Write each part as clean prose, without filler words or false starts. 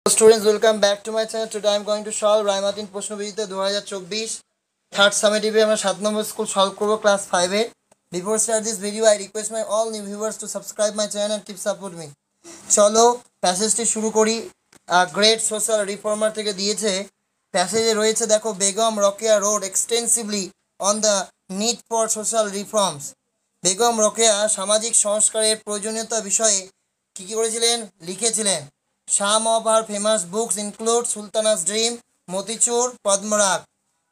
Students, welcome back to my channel. Today I am going to solve Ray Martin প্রশ্নবিচিত্র 2024 third সামেটিভে আমরা 7 নম্বর school solve করব class 5 এ। Before start this video I request my all new viewers to subscribe my channel and keep support me. চলো প্যাসেজটি শুরু করি। Great social reformer থেকে দিয়েছে। প্যাসেজে রয়েছে দেখো, Begum Rokeya road extensively on the need for social reforms. Begum Rokeya সামাজিক সংস্কারের প্রয়োজনীয়তা বিষয়ে কী করেছিলেন, লিখেছিলেন। Some of her famous books include Sultana's dream, Motichur, Padmarag.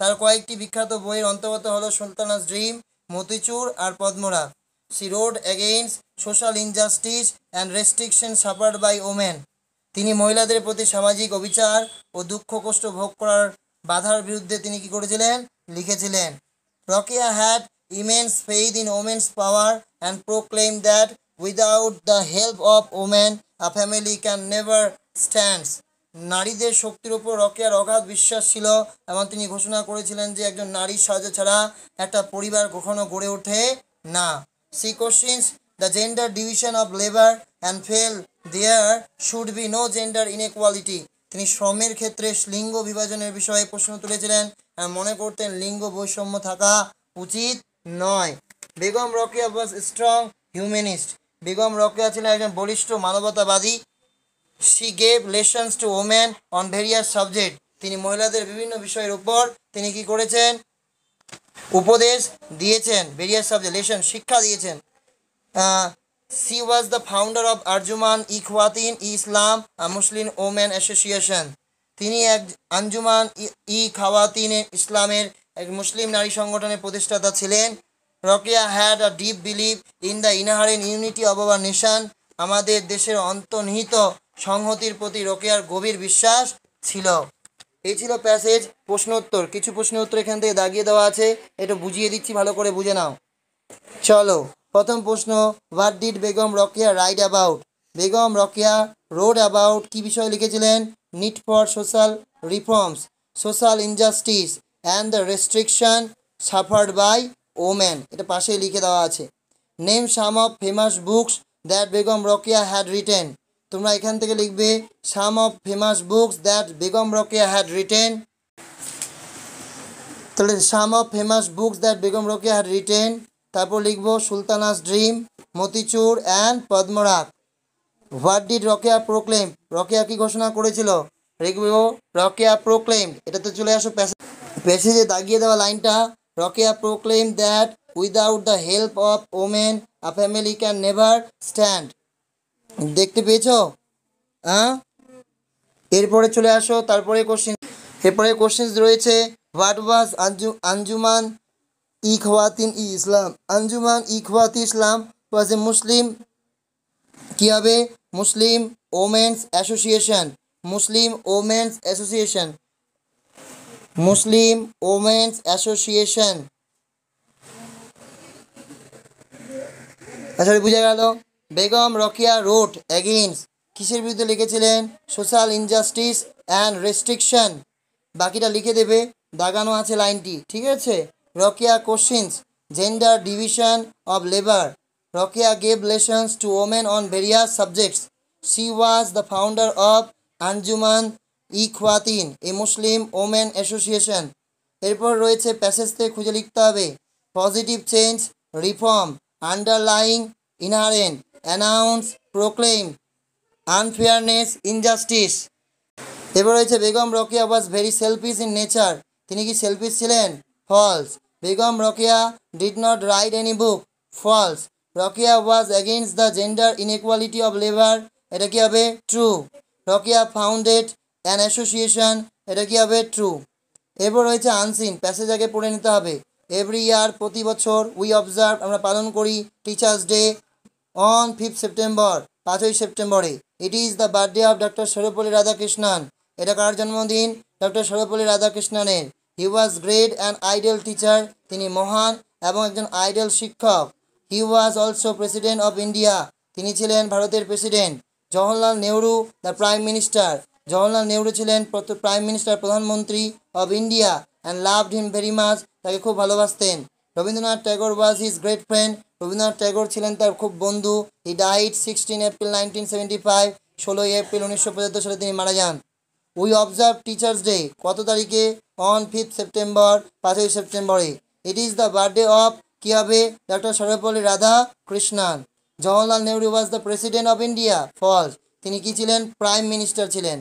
তার কয়েকটি বিখ্যাত বইয়ের অন্তর্গত হলো সুলতানাস ড্রিম, মতিচুর আর Padmarag. She wrote against social injustice and restriction suffered by women. তিনি মহিলাদের প্রতি সামাজিক অবিচার ও দুঃখ কষ্ট ভোগ করার বাধার বিরুদ্ধে তিনি কি করেছিলেন, লিখেছিলেন। Rokeya had immense faith in women's power and proclaimed that without the help of women a family can never stand. নারীদের শক্তির উপর রকেয়ার অগাধ বিশ্বাস ছিল এবং তিনি ঘোষণা করেছিলেন যে একজন নারীর সাহায্য ছাড়া একটা পরিবার কখনো গড়ে ওঠে না। She questions the gender division of labor and felt there should be no gender inequality. তিনি শ্রমের ক্ষেত্রে লিঙ্গ বিভাজনের বিষয়ে প্রশ্ন তুলেছিলেন আর মনে করতেন লিঙ্গ বৈষম্য থাকা উচিত নয়। Begum Rokeya was a strong humanist. Begum Rokeya ছিলেন একজন বলিষ্ঠ মানবতাবাদী। She gave lessons to women on various subjects. তিনি মহিলাদের বিভিন্ন বিষয়ের উপর তিনি কি করেছেন, উপদেশ দিয়েছেন। various subject লেসন, শিক্ষা দিয়েছেন। She was the founder of Anjuman ইখওয়াতিন Islam, a Muslim women association. তিনি এক আঞ্জুমান ই খাওয়াতিন ইসলামের এক মুসলিম নারী সংগঠনের প্রতিষ্ঠাতা ছিলেন। Rokeya had a deep believe in the inherent unity of our nation. আমাদের দেশের অন্তর্নিহিত সংহতির প্রতি রোকেয়ার গভীর বিশ্বাস ছিল। এই ছিল প্যাসেজ। প্রশ্ন উত্তর, কিছু প্রশ্ন উত্তর এখান থেকে দাগিয়ে দেওয়া আছে, এটা বুঝিয়ে দিচ্ছি, ভালো করে বুঝে নাও। চলো প্রথম প্রশ্ন, what did Begum Rokeya write about? Begum Rokeya wrote about কি বিষয়ে লিখেছিলেন? Need for social reforms, social injustice and the restriction suffered by women. এটা পাশেই লিখে দেওয়া আছে। Name some of famous books that Begum Rokeya had written. তোমরা এখান থেকে লিখবে some of famous books that Begum Rokeya had written. তাহলে some of famous books that Begum Rokeya had written, তারপর লিখবো Sultana's dream, motichoor and Padmarag. What did Rokeya proclaim, Rokeya কি ঘোষণা করেছিল? লিখবো রোকেয়া প্রোক্লেম। এটাতে চলে আসো প্যাসেজে দাগিয়ে দেওয়া লাইনটা, Rokeya proclaim that without the help of women a family can never stand. দেখতে পেয়েছো? এরপরে চলে আসো, তারপরে কোশ্চেন, এরপরে কোশ্চেন রয়েছে হোয়াট ওয়াজ আঞ্জুমান ইখওয়াতিন ইসলাম। আঞ্জুমান ইখওয়াতি ইসলাম ওয়াজ এ মুসলিম, কী হবে, মুসলিম ওমেন্স অ্যাসোসিয়েশন, মুসলিম ওমেন্স অ্যাসোসিয়েশন, মুসলিম ওমেন্স অ্যাসোসিয়েশন। আসলে বুঝে গেল। বেগম রোকেয়া রোড এগেইনস্ট, কিসের বিরুদ্ধে লিখেছিলেন? Social injustice and restriction. বাকিটা লিখে দেবে, দাগানো আছে লাইনটি, ঠিক আছে। Rokeya questions gender division of labour. Rokeya gave lessons to women on various subjects. She was the founder of Anjuman Ikhwatin, a Muslim women association. এরপর রয়েছে প্যাসেজ থেকে খুঁজে লিখতে হবে positive change, reform, underlying, inherent, announce, proclaim, unfairness, injustice. এবার রয়েছে Begum Rokeya was very selfish in nature. তিনি কি সেলফিশ ছিলেন? False. Begum Rokeya did not write any book. False. Rokeya was against the gender inequality of labour. এটা কি হবে? True. Rokeya founded an association. এটা কি হবে? ট্রু। এরপর রয়েছে আনসিন, প্যাসেজ আগে পড়ে নিতে হবে। এভরি ইয়ার, প্রতি বছর, উই অবজার্ভ, আমরা পালন করি, টিচার্স ডে অন 5 সেপ্টেম্বর, 5ই সেপ্টেম্বরে। It is the birthday of doctor Sarvepalli Radhakrishnan. এটা কার জন্মদিন? ডক্টর সর্বপল্লী রাধাকৃষ্ণনের। He was great and idol teacher, তিনি মহান এবং একজন আইডল শিক্ষক। He was also president of India, তিনি ছিলেন ভারতের president. Jawaharlal Nehru the prime minister, Jawaharlal Nehru ছিলেন প্রাইম মিনিস্টার, প্রধানমন্ত্রী of India, and loved him very much, তাকে খুব ভালোবাসতেন। Rabindranath Tagore was his great friend, Rabindranath Tagore ছিলেন তার খুব বন্ধু। হি ডাইড 16 এপ্রিল 1975, 16 এপ্রিল 1975 সালে তিনি মারা যান। উই অবজার্ভ টিচার্স ডে কত তারিখে? অন 5 সেপ্টেম্বর, 5 সেপ্টেম্বরে। It is the birthday of কী হবে? Doctor Sarvepalli Radhakrishnan. Jawaharlal Nehru was the president of India, false. তিনি কি ছিলেন? প্রাইম মিনিস্টার ছিলেন।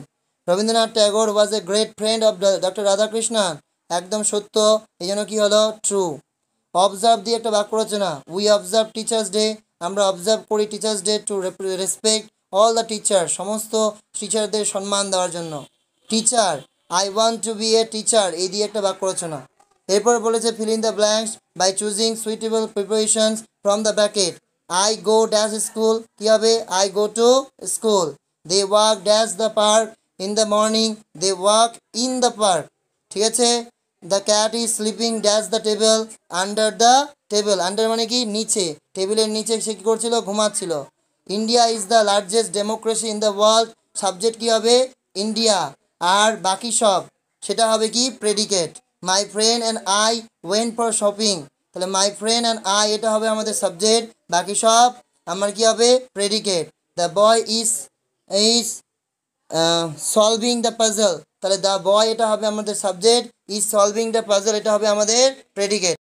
Rabindranath Tagore was a great friend of doctor Radhakrishnan, একদম সত্য, এই জন্য কী হলো? ট্রু। অবজার্ভ দিয়ে একটা বাক্য রচনা। উই অবজার্ভ টিচার্স ডে, আমরা অবজার্ভ করি teachers day to respect all the teacher, সমস্ত টিচারদের সম্মান দেওয়ার জন্য। Teacher, I want to be a teacher, এই দিয়ে একটা বাক্য রচনা। এরপর বলেছে fill in the blanks by choosing suitable preparations from the packet. I go dash school, কী হবে? I go to school. They walk dash the park in the morning, they walk in the park. ঠিক আছে। The cat is sleeping dash the table under the table, under মানে কি? নিচে, টেবিলের নিচে সে কী করছিল? ঘুমাচ্ছিল। India is the largest democracy in the world, subject কী হবে? ইন্ডিয়া। আর বাকি সব সেটা হবে কি? Predicate. My friend and I went for shopping, তাহলে মাই ফ্রেন্ড অ্যান্ড আই এটা হবে আমাদের সাবজেক্ট, বাকি সব আমার কি হবে? Predicate. The boy is is solving the puzzle, তাহলে দ্য বয় এটা হবে আমাদের subject, is solving the puzzle এটা হবে আমাদের প্রেডিকেট।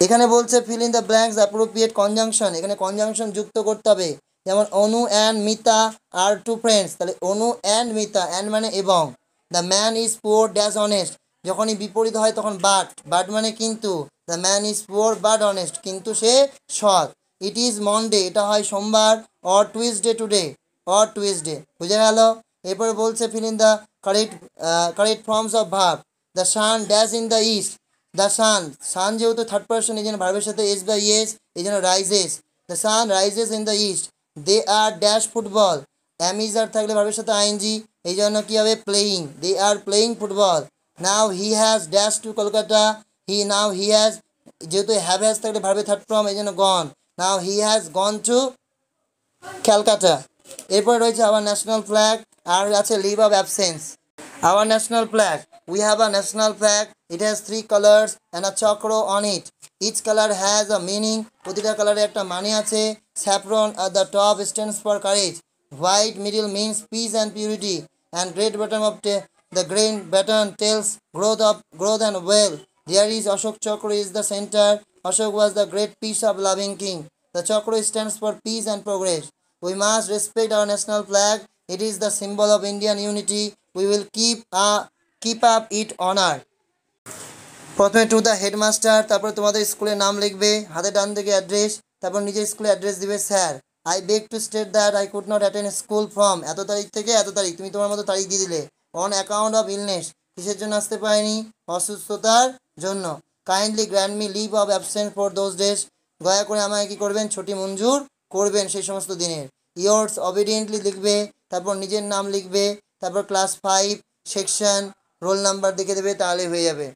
এখানে বলছে fill in the blanks appropriate conjunction, এখানে কনজাংশন যুক্ত করতে হবে। যেমন Anu and Mita are two friends, তাহলে অনু অ্যান্ড মিতা, অ্যান্ড মানে এবং। The man is poor dash honest, যখনই বিপরীত হয় তখন বাট, বাট মানে কিন্তু। The man is poor but honest, কিন্তু সে সৎ। ইট ইজ মনডে, এটা হয় সোমবার। Or Tuesday today, or Tuesday, বুঝে গেল। এরপরে বলছে fill in the correct forms of verb. The sun dash in the east, the sun, sun যেহেতু থার্ড পার্সন এই জন্য ভার্বের সাথে এস বা ইয়েস, এই জন্য rises. The sun rises in the east. They are dash football, am is are থাকলে ভার্বের সাথে আইএনজি, এই জন্য কী হবে? Playing, they are playing football. Now he has dash to Kolkata, now he has, যেহেতু হ্যাজ থাকলে ভার্বের থার্ড ফর্ম এই জন্য gone, now he has gone to Calcutta. এরপরে রয়েছে আওয়ার ন্যাশনাল ফ্ল্যাগ, আর আছে leave of absence. Our national flag, we have a national flag. It has 3 colors and a chakra on it. Each color has a meaning. প্রতিটা কালারে একটা মানে আছে। Saffron at the top stands for courage. White middle means peace and purity. And great bottom of the green button tells growth and wealth. There is Ashok Chakra is the center. Ashok was the great peace of loving king. The chakra stands for peace and progress. We must respect our national flag. It is the symbol of Indian unity. We will keep up it honor. প্রথমে to the headmaster, তারপর তোমাদের স্কুলের নাম লিখবে, হাতে ডান দিকে address, তারপর নিজের স্কুলে অ্যাড্রেস দিবে। Sir, I beg two state that I could not attend school from এত তারিখ থেকে এত তারিখ, তুমি তোমার মতো তারিখ দিয়ে দিলে। অন অ্যাকাউন্ট অফ ইলনেস, কিসের জন্য আসতে পারেনি? অসুস্থতার জন্য। Kindly grant me leave of absence for those days, দয়া করে আমায় কী করবেন? ছুটি মঞ্জুর করবেন সেই সমস্ত দিনের। ইয়ার্স অবিডিয়েন্টলি লিখবে, তারপর নিজের নাম লিখবে, তারপর ক্লাস 5 সেকশন রোল নাম্বার দেখে দেবে, তাহলে হয়ে যাবে।